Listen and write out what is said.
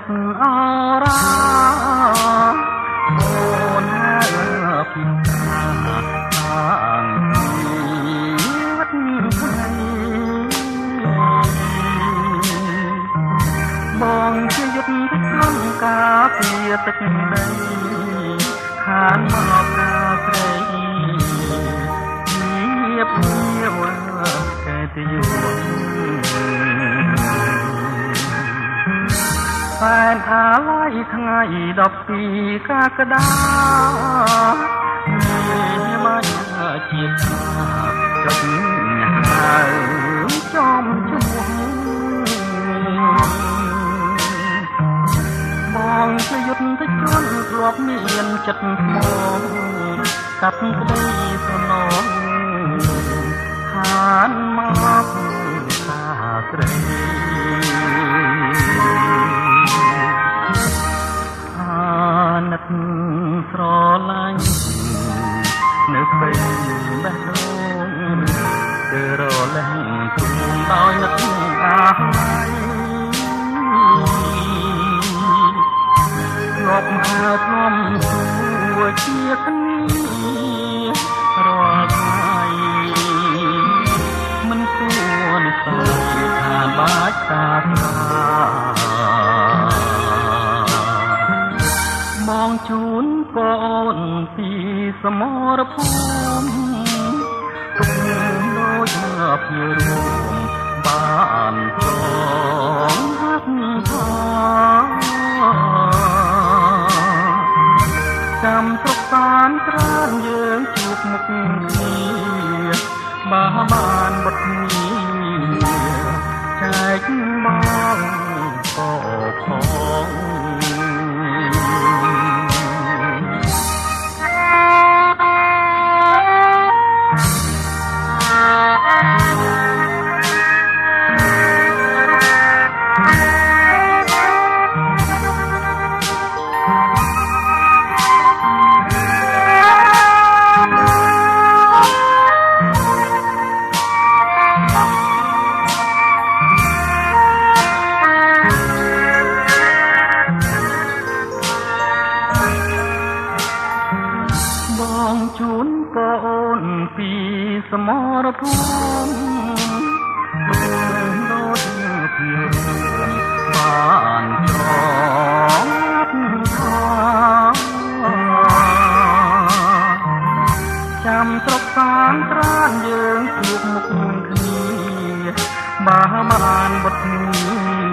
ត់អរាអូនហើយពីខាងវត្តថ្លៃបងជាយុទ្ធក្នុងការពារទឹកដីខានមកការស្រីជាភៀវកែទៅយូរសែនអាឡ័យថ្ងៃ12កក្កដាមានជាថាចុចហៅចំជួបងជាយុទ្ធជនធ្លាប់មានចិត្តស្មោះកាត់ក្តីសំណងខានមកថាស្រីណិតស្រឡាញ់នៅពេលបេះដូងគឺរលែងទុំដោយនឹកអាហាយធ្លាប់ហើធ្លាប់ជួជាគ្នារាល់ថ្ងៃមិនគួរនិយាយថាបាច់តាមองជូនកូនពីសមរភូមិទុំដូចមកពីរួមបានចងហាក់ថាចាំទុកតានត្រានយើងជួបមុខគ្នាបានបត់គ្នាចែកបងក៏ផងបងជូនកូនពីសមរភូមិដូចពីរួមបានចងថាចាំស្រុកសានត្រានយើងជួបមុខគ្នាបានបត់គ្នា